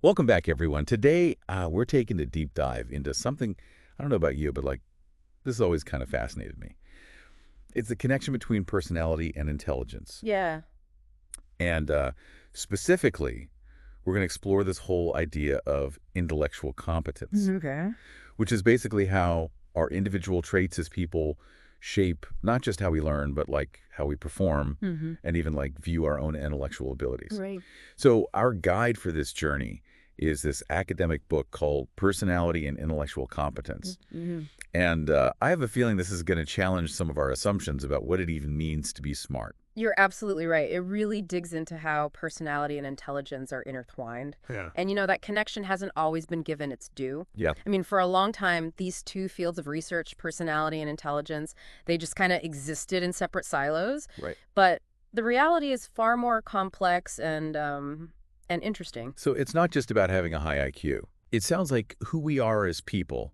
Welcome back, everyone. Today, we're taking a deep dive into something, I don't know about you, but this has always kind of fascinated me. It's the connection between personality and intelligence. Yeah. And specifically, we're going to explore this whole idea of intellectual competence, Okay. which is basically how our individual traits as people shape not just how we learn, but how we perform and even view our own intellectual abilities. Right. So our guide for this journey is this academic book called Personality and Intellectual Competence. And I have a feeling this is going to challenge some of our assumptions about what it even means to be smart. You're absolutely right. It really digs into how personality and intelligence are intertwined. Yeah. And that connection hasn't always been given its due. Yeah. I mean, for a long time, these two fields of research, personality and intelligence, they just kind of existed in separate silos. Right. But the reality is far more complex and interesting. So it's not just about having a high IQ. It sounds like who we are as people,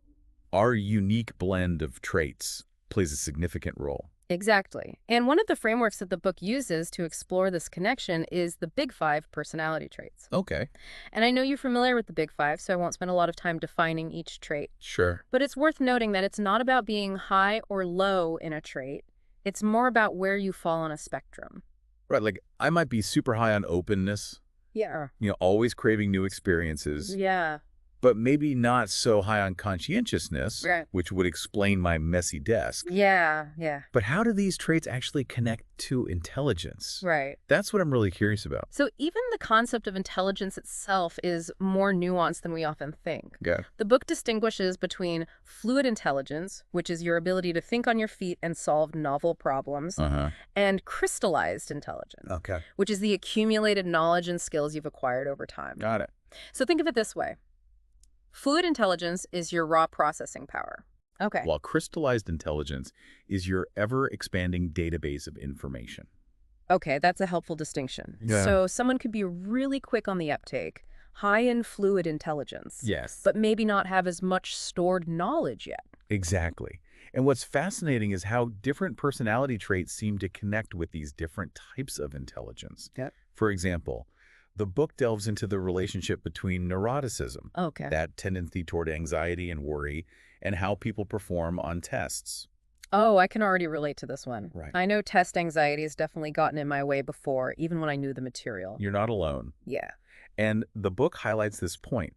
our unique blend of traits, plays a significant role. Exactly. And one of the frameworks that the book uses to explore this connection is the Big Five personality traits. Okay. And I know you're familiar with the Big Five, so I won't spend a lot of time defining each trait. Sure. But it's worth noting that it's not about being high or low in a trait. It's more about where you fall on a spectrum. Right, I might be super high on openness, Yeah. always craving new experiences. Yeah. But maybe not so high on conscientiousness, Right. which would explain my messy desk. Yeah. But how do these traits actually connect to intelligence? Right. That's what I'm really curious about. So even the concept of intelligence itself is more nuanced than we often think. Yeah. The book distinguishes between fluid intelligence, which is your ability to think on your feet and solve novel problems, and crystallized intelligence, Okay. which is the accumulated knowledge and skills you've acquired over time. Got it. So think of it this way. Fluid intelligence is your raw processing power. Okay. While crystallized intelligence is your ever-expanding database of information. Okay, that's a helpful distinction. Yeah. So someone could be really quick on the uptake, high in fluid intelligence, Yes. but maybe not have as much stored knowledge yet. Exactly. And what's fascinating is how different personality traits seem to connect with these different types of intelligence. Yep. For example, the book delves into the relationship between neuroticism, Okay. that tendency toward anxiety and worry, and how people perform on tests. Oh, I can already relate to this one. Right. I know test anxiety has definitely gotten in my way before, even when I knew the material. You're not alone. Yeah. And the book highlights this point,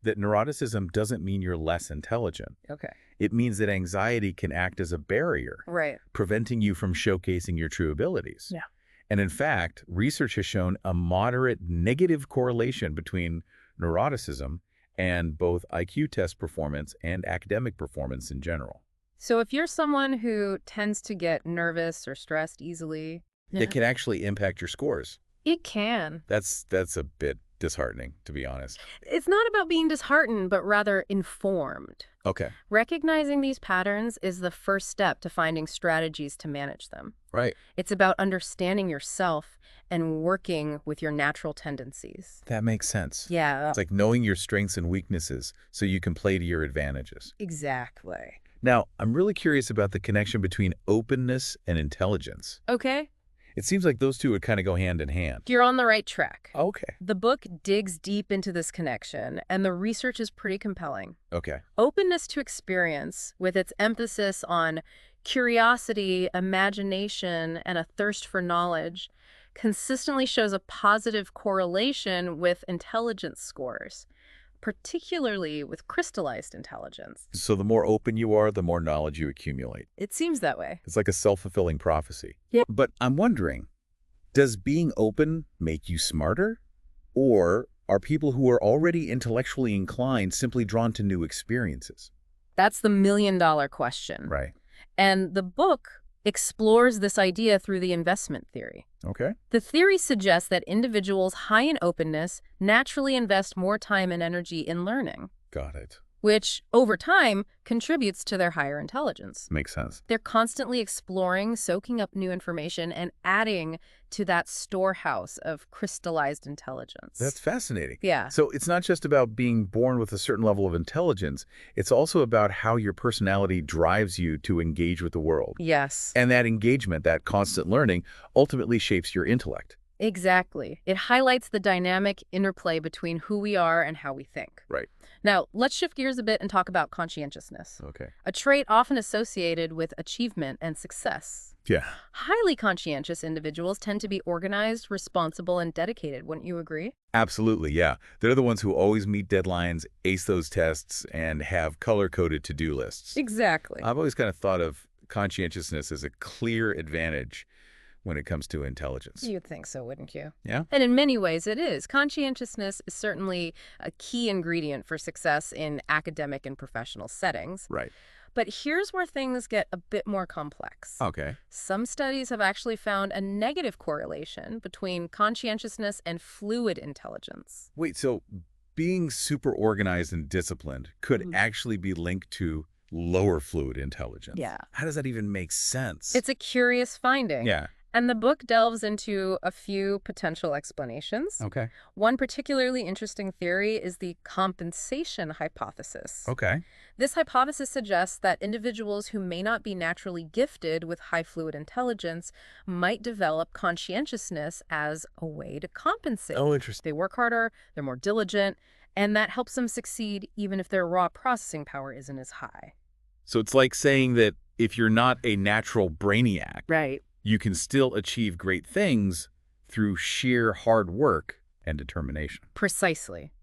that neuroticism doesn't mean you're less intelligent. Okay. It means that anxiety can act as a barrier, Right. preventing you from showcasing your true abilities. Yeah. And in fact, research has shown a moderate negative correlation between neuroticism and both IQ test performance and academic performance in general. So if you're someone who tends to get nervous or stressed easily, It can actually impact your scores. it can. That's a bit disheartening, to be honest. It's not about being disheartened, but rather informed. Okay. Recognizing these patterns is the first step to finding strategies to manage them. Right. It's about understanding yourself and working with your natural tendencies. That makes sense. Yeah, It's like knowing your strengths and weaknesses so you can play to your advantages. exactly. Now, I'm really curious about the connection between openness and intelligence. Okay, It seems like those two would kind of go hand in hand. you're on the right track. Okay. The book digs deep into this connection, and the research is pretty compelling. Okay. Openness to experience, with its emphasis on curiosity, imagination, and a thirst for knowledge, consistently shows a positive correlation with intelligence scores, particularly with crystallized intelligence. So the more open you are, the more knowledge you accumulate. It seems that way. It's like a self-fulfilling prophecy. Yeah. But I'm wondering, does being open make you smarter? Or are people who are already intellectually inclined simply drawn to new experiences? That's the million-dollar question. Right. And the book explores this idea through the investment theory. Okay. The theory suggests that individuals high in openness naturally invest more time and energy in learning, Got it. which, over time, contributes to their higher intelligence. Makes sense. They're constantly exploring, soaking up new information, and adding to that storehouse of crystallized intelligence. That's fascinating. Yeah. So it's not just about being born with a certain level of intelligence. It's also about how your personality drives you to engage with the world. Yes. And that engagement, that constant learning, ultimately shapes your intellect. Exactly. It highlights the dynamic interplay between who we are and how we think. Right. Now, let's shift gears a bit and talk about conscientiousness, Okay. a trait often associated with achievement and success. Yeah. Highly conscientious individuals tend to be organized, responsible, and dedicated. Wouldn't you agree? Absolutely, yeah. They're the ones who always meet deadlines, ace those tests, and have color-coded to-do lists. Exactly. I've always kind of thought of conscientiousness as a clear advantage when it comes to intelligence. You'd think so, wouldn't you? Yeah? And in many ways it is. Conscientiousness is certainly a key ingredient for success in academic and professional settings. Right. But here's where things get a bit more complex. Okay. Some studies have actually found a negative correlation between conscientiousness and fluid intelligence. Wait, so being super organized and disciplined could actually be linked to lower fluid intelligence? Yeah. How does that even make sense? It's a curious finding. Yeah. And the book delves into a few potential explanations. Okay. One particularly interesting theory is the compensation hypothesis. Okay. This hypothesis suggests that individuals who may not be naturally gifted with high fluid intelligence might develop conscientiousness as a way to compensate. Oh, interesting. They work harder, they're more diligent, and that helps them succeed even if their raw processing power isn't as high. So it's like saying that if you're not a natural brainiac, Right. you can still achieve great things through sheer hard work and determination. Precisely.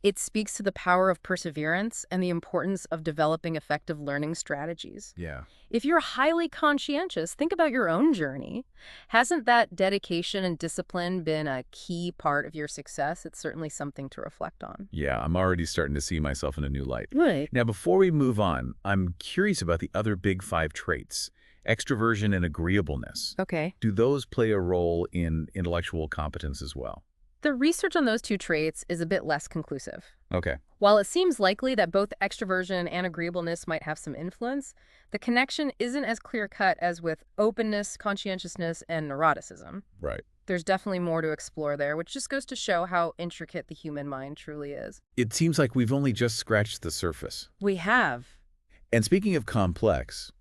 It speaks to the power of perseverance and the importance of developing effective learning strategies. Yeah. If you're highly conscientious, think about your own journey. Hasn't that dedication and discipline been a key part of your success? It's certainly something to reflect on. Yeah, I'm already starting to see myself in a new light. Right. Now, before we move on, I'm curious about the other big 5 traits, extroversion and agreeableness. Okay. Do those play a role in intellectual competence as well? The research on those 2 traits is a bit less conclusive. Okay. While it seems likely that both extroversion and agreeableness might have some influence, the connection isn't as clear-cut as with openness, conscientiousness, and neuroticism. Right. There's definitely more to explore there, which just goes to show how intricate the human mind truly is. It seems like we've only just scratched the surface. We have. And speaking of complex,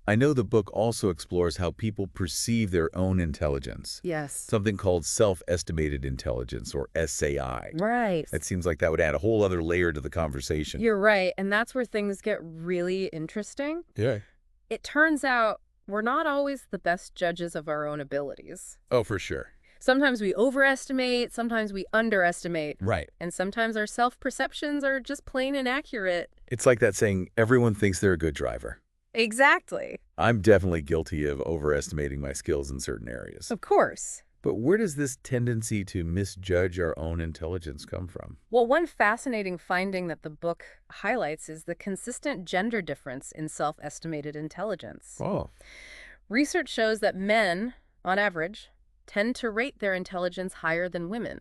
I know the book also explores how people perceive their own intelligence. Yes. Something called self-estimated intelligence, or SAI. Right. It seems like that would add a whole other layer to the conversation. You're right, and that's where things get really interesting. Yeah. It turns out we're not always the best judges of our own abilities. Oh, for sure. Sometimes we overestimate, sometimes we underestimate, Right. and sometimes our self-perceptions are just plain inaccurate. It's like that saying, everyone thinks they're a good driver. Exactly. I'm definitely guilty of overestimating my skills in certain areas. Of course. But where does this tendency to misjudge our own intelligence come from? Well, one fascinating finding that the book highlights is the consistent gender difference in self-estimated intelligence. Oh. Research shows that men, on average, tend to rate their intelligence higher than women,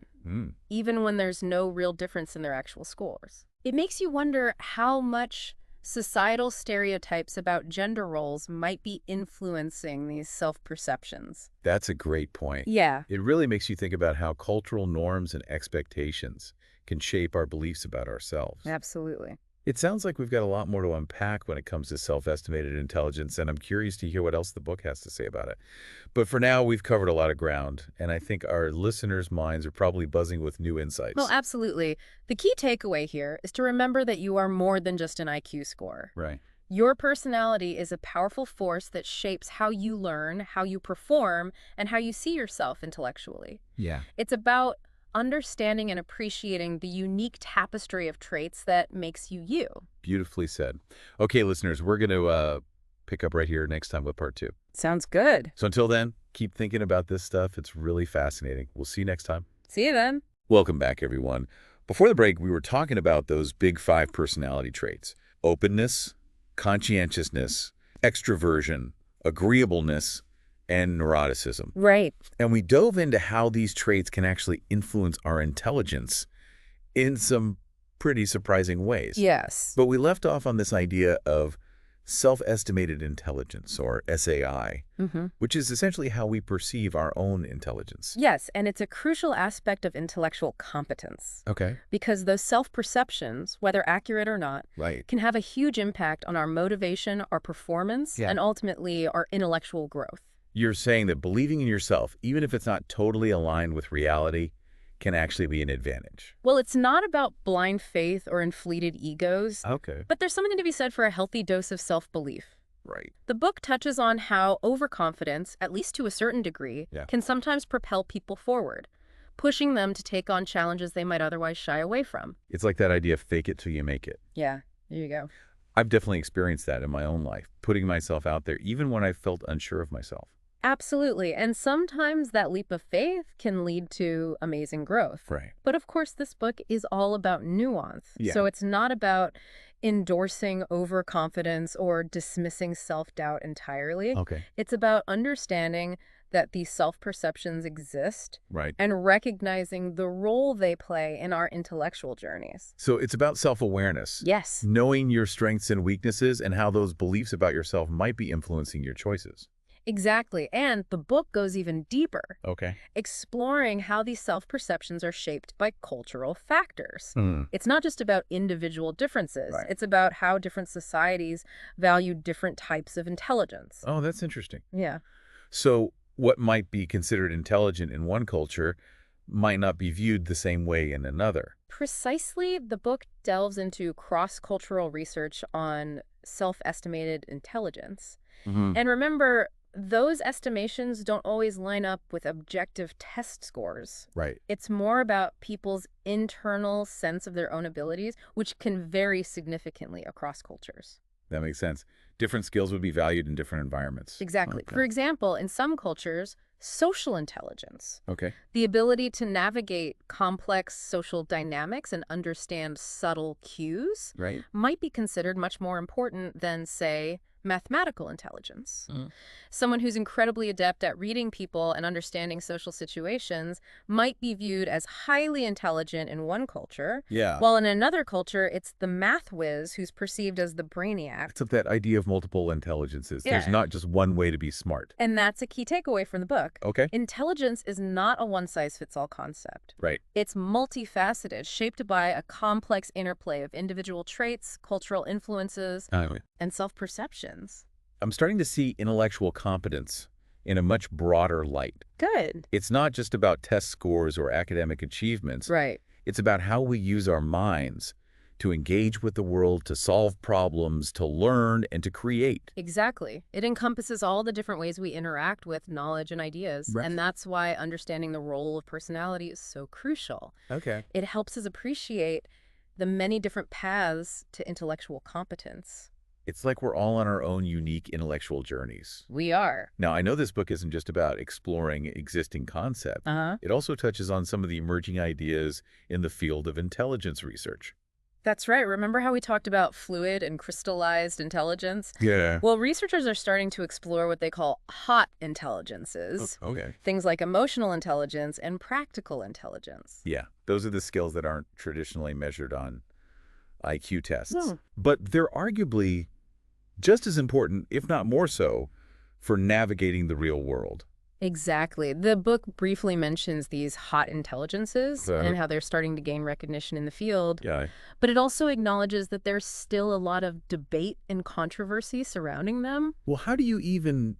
even when there's no real difference in their actual scores. It makes you wonder how much societal stereotypes about gender roles might be influencing these self-perceptions. That's a great point. Yeah. It really makes you think about how cultural norms and expectations can shape our beliefs about ourselves. Absolutely. It sounds like we've got a lot more to unpack when it comes to self-estimated intelligence, and I'm curious to hear what else the book has to say about it. But for now, we've covered a lot of ground, and I think our listeners' minds are probably buzzing with new insights. Well, absolutely. The key takeaway here is to remember that you are more than just an IQ score. Right. Your personality is a powerful force that shapes how you learn, how you perform, and how you see yourself intellectually. Yeah. It's about understanding and appreciating the unique tapestry of traits that makes you you. Beautifully said. Okay, listeners, we're going to pick up right here next time with part 2. Sounds good. So until then, keep thinking about this stuff. It's really fascinating. We'll see you next time. See you then. Welcome back, everyone. Before the break, we were talking about those big 5 personality traits: openness, conscientiousness, extroversion, agreeableness, and neuroticism. Right. And we dove into how these traits can actually influence our intelligence in some pretty surprising ways. Yes. But we left off on this idea of self-estimated intelligence, or SAI, which is essentially how we perceive our own intelligence. Yes, and it's a crucial aspect of intellectual competence. Okay. Because those self-perceptions, whether accurate or not, Right. can have a huge impact on our motivation, our performance, Yeah. and ultimately our intellectual growth. You're saying that believing in yourself, even if it's not totally aligned with reality, can actually be an advantage. Well, it's not about blind faith or inflated egos, Okay. but there's something to be said for a healthy dose of self-belief. Right. The book touches on how overconfidence, at least to a certain degree, Yeah. can sometimes propel people forward, pushing them to take on challenges they might otherwise shy away from. It's like that idea of fake it till you make it. Yeah, there you go. I've definitely experienced that in my own life, putting myself out there even when I felt unsure of myself. Absolutely. And sometimes that leap of faith can lead to amazing growth. Right. But of course, this book is all about nuance. Yeah. So it's not about endorsing overconfidence or dismissing self-doubt entirely. Okay. It's about understanding that these self-perceptions exist Right. and recognizing the role they play in our intellectual journeys. So it's about self-awareness. Yes. Knowing your strengths and weaknesses and how those beliefs about yourself might be influencing your choices. Exactly. And the book goes even deeper, Okay. exploring how these self-perceptions are shaped by cultural factors. Mm. It's not just about individual differences. Right. It's about how different societies value different types of intelligence. Oh, that's interesting. Yeah. So what might be considered intelligent in one culture might not be viewed the same way in another. Precisely, the book delves into cross-cultural research on self-estimated intelligence. Mm-hmm. And remember, those estimations don't always line up with objective test scores. Right. It's more about people's internal sense of their own abilities, which can vary significantly across cultures. That makes sense. Different skills would be valued in different environments. Exactly. Okay. For example, in some cultures, social intelligence, Okay. the ability to navigate complex social dynamics and understand subtle cues, Right. might be considered much more important than, say, mathematical intelligence. Mm. Someone who's incredibly adept at reading people and understanding social situations might be viewed as highly intelligent in one culture, Yeah. while in another culture, it's the math whiz who's perceived as the brainiac. It's that idea of multiple intelligences. There's Yeah. not just one way to be smart. And that's a key takeaway from the book. Okay. Intelligence is not a one-size-fits-all concept. Right. It's multifaceted, shaped by a complex interplay of individual traits, cultural influences, and self-perceptions. I'm starting to see intellectual competence in a much broader light. Good. It's not just about test scores or academic achievements. Right. It's about how we use our minds to engage with the world, to solve problems, to learn, and to create. Exactly. It encompasses all the different ways we interact with knowledge and ideas. Right. And that's why understanding the role of personality is so crucial. Okay. It helps us appreciate the many different paths to intellectual competence. It's like we're all on our own unique intellectual journeys. We are. Now, I know this book isn't just about exploring existing concepts. It also touches on some of the emerging ideas in the field of intelligence research. That's right. Remember how we talked about fluid and crystallized intelligence? Yeah. Well, researchers are starting to explore what they call hot intelligences. Okay. Things like emotional intelligence and practical intelligence. Yeah, those are the skills that aren't traditionally measured on IQ tests. No. But they're arguably just as important, if not more so, for navigating the real world. Exactly. The book briefly mentions these hot intelligences Okay. and how they're starting to gain recognition in the field. Yeah. But it also acknowledges that there's still a lot of debate and controversy surrounding them. Well, how do you even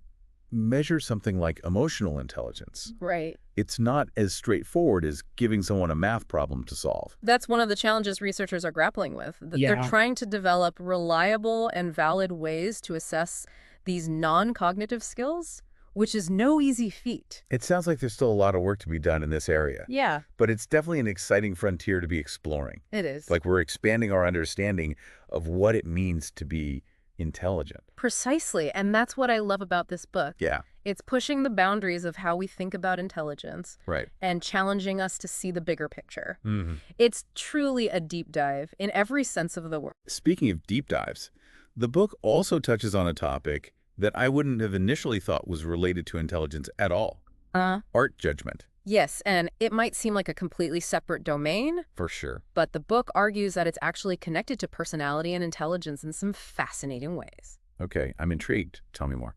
measure something like emotional intelligence? Right. It's not as straightforward as giving someone a math problem to solve. That's one of the challenges researchers are grappling with. Yeah. They're trying to develop reliable and valid ways to assess these non-cognitive skills, which is no easy feat. It sounds like there's still a lot of work to be done in this area, Yeah, but it's definitely an exciting frontier to be exploring. it is. Like we're expanding our understanding of what it means to be intelligent. Precisely, and that's what I love about this book. Yeah, It's pushing the boundaries of how we think about intelligence right. and challenging us to see the bigger picture. Mm-hmm. It's truly a deep dive in every sense of the word. Speaking of deep dives, the book also touches on a topic that I wouldn't have initially thought was related to intelligence at all. Art judgment. Yes, and it might seem like a completely separate domain, For sure. but the book argues that it's actually connected to personality and intelligence in some fascinating ways. Okay, I'm intrigued. Tell me more.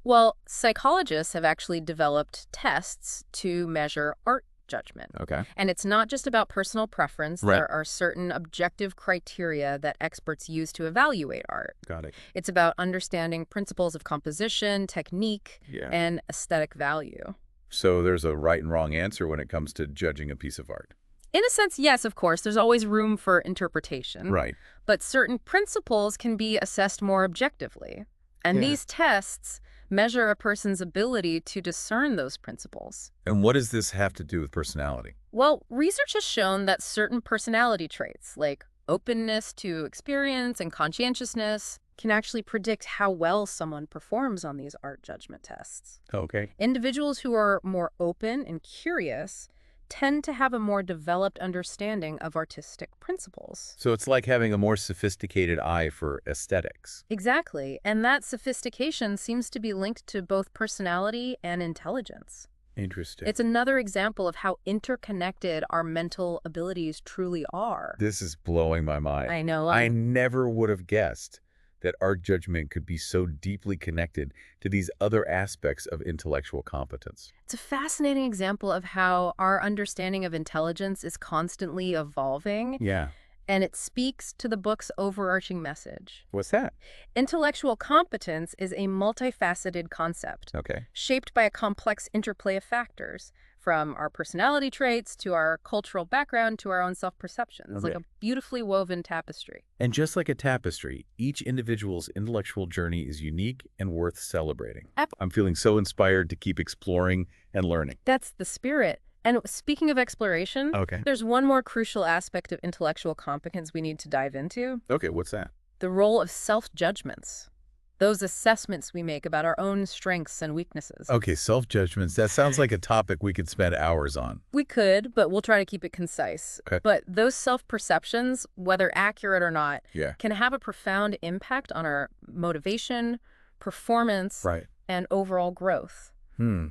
Well, psychologists have actually developed tests to measure art judgment. Okay. And it's not just about personal preference. Right. There are certain objective criteria that experts use to evaluate art. Got it. It's about understanding principles of composition, technique, Yeah. and aesthetic value. So there's a right and wrong answer when it comes to judging a piece of art. In a sense, yes, of course, there's always room for interpretation. Right. But certain principles can be assessed more objectively. And Yeah. these tests measure a person's ability to discern those principles. And what does this have to do with personality? Well, research has shown that certain personality traits, like openness to experience and conscientiousness, can actually predict how well someone performs on these art judgment tests. Okay. Individuals who are more open and curious tend to have a more developed understanding of artistic principles. So it's like having a more sophisticated eye for aesthetics. Exactly, and that sophistication seems to be linked to both personality and intelligence. Interesting. It's another example of how interconnected our mental abilities truly are. This is blowing my mind. I know. I never would have guessed that art judgment could be so deeply connected to these other aspects of intellectual competence. It's a fascinating example of how our understanding of intelligence is constantly evolving, Yeah. and it speaks to the book's overarching message. What's that? Intellectual competence is a multifaceted concept, Okay. shaped by a complex interplay of factors, from our personality traits to our cultural background to our own self-perceptions, like Okay. a beautifully woven tapestry. And just like a tapestry, each individual's intellectual journey is unique and worth celebrating. I'm feeling so inspired to keep exploring and learning. That's the spirit. And speaking of exploration, Okay. there's one more crucial aspect of intellectual competence we need to dive into: Okay, what's that? the role of self-judgments. Those assessments we make about our own strengths and weaknesses. Okay, self-judgments. That sounds like a topic we could spend hours on. We could, but we'll try to keep it concise. Okay. But those self-perceptions, whether accurate or not, Yeah. can have a profound impact on our motivation, performance, Right. and overall growth.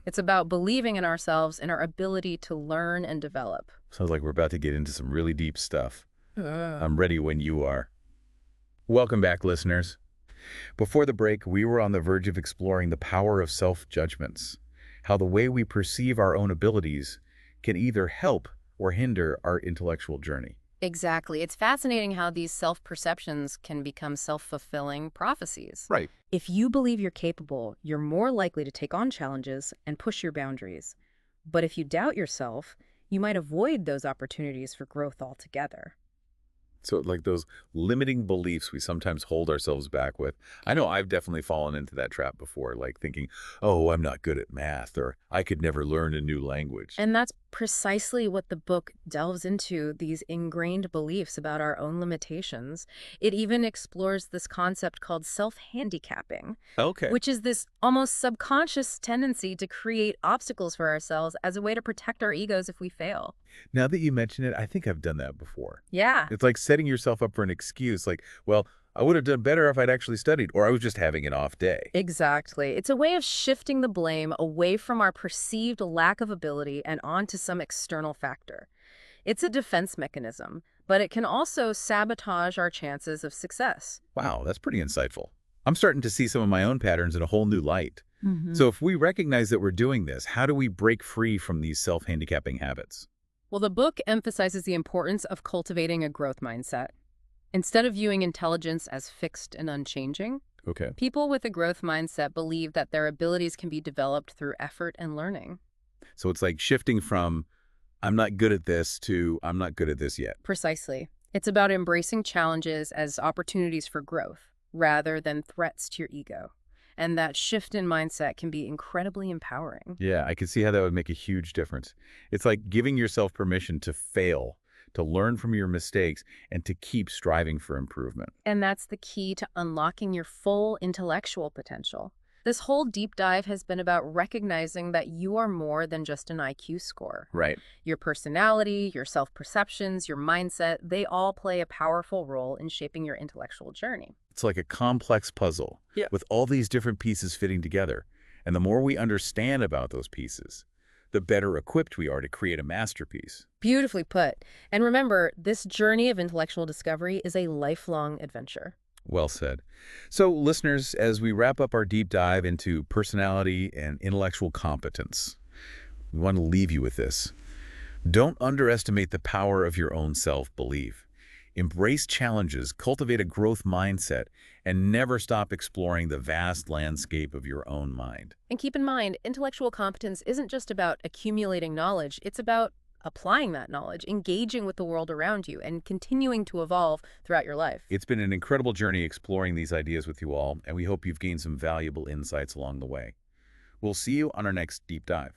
It's about believing in ourselves and our ability to learn and develop. Sounds like we're about to get into some really deep stuff. I'm ready when you are. Welcome back, listeners. Before the break, we were on the verge of exploring the power of self-judgments, how the way we perceive our own abilities can either help or hinder our intellectual journey. Exactly. It's fascinating how these self-perceptions can become self-fulfilling prophecies. Right. If you believe you're capable, you're more likely to take on challenges and push your boundaries. But if you doubt yourself, you might avoid those opportunities for growth altogether. So like those limiting beliefs we sometimes hold ourselves back with. I know I've definitely fallen into that trap before, like thinking, oh, I'm not good at math, or I could never learn a new language. And that's precisely what the book delves into, these ingrained beliefs about our own limitations. It even explores this concept called self-handicapping, Okay. which is this almost subconscious tendency to create obstacles for ourselves as a way to protect our egos if we fail. Now that you mention it, I think I've done that before. Yeah. It's like setting yourself up for an excuse, like, well, I would have done better if I'd actually studied, or I was just having an off day. Exactly. It's a way of shifting the blame away from our perceived lack of ability and onto some external factor. It's a defense mechanism, but it can also sabotage our chances of success. Wow, that's pretty insightful. I'm starting to see some of my own patterns in a whole new light. Mm-hmm. So if we recognize that we're doing this, how do we break free from these self-handicapping habits? Well, the book emphasizes the importance of cultivating a growth mindset. Instead of viewing intelligence as fixed and unchanging, Okay. people with a growth mindset believe that their abilities can be developed through effort and learning. So it's like shifting from, I'm not good at this, to I'm not good at this yet. Precisely. It's about embracing challenges as opportunities for growth, rather than threats to your ego. And that shift in mindset can be incredibly empowering. Yeah, I can see how that would make a huge difference. It's like giving yourself permission to fail, to learn from your mistakes, and to keep striving for improvement. And that's the key to unlocking your full intellectual potential. This whole deep dive has been about recognizing that you are more than just an IQ score. Right. Your personality, your self-perceptions, your mindset, they all play a powerful role in shaping your intellectual journey. It's like a complex puzzle with all these different pieces fitting together. And the more we understand about those pieces, the better equipped we are to create a masterpiece. Beautifully put. And remember, this journey of intellectual discovery is a lifelong adventure. Well said. So, listeners, as we wrap up our deep dive into personality and intellectual competence, we want to leave you with this. Don't underestimate the power of your own self-belief. Embrace challenges, cultivate a growth mindset, and never stop exploring the vast landscape of your own mind. And keep in mind, intellectual competence isn't just about accumulating knowledge, it's about applying that knowledge, engaging with the world around you, and continuing to evolve throughout your life. It's been an incredible journey exploring these ideas with you all, and we hope you've gained some valuable insights along the way. We'll see you on our next deep dive.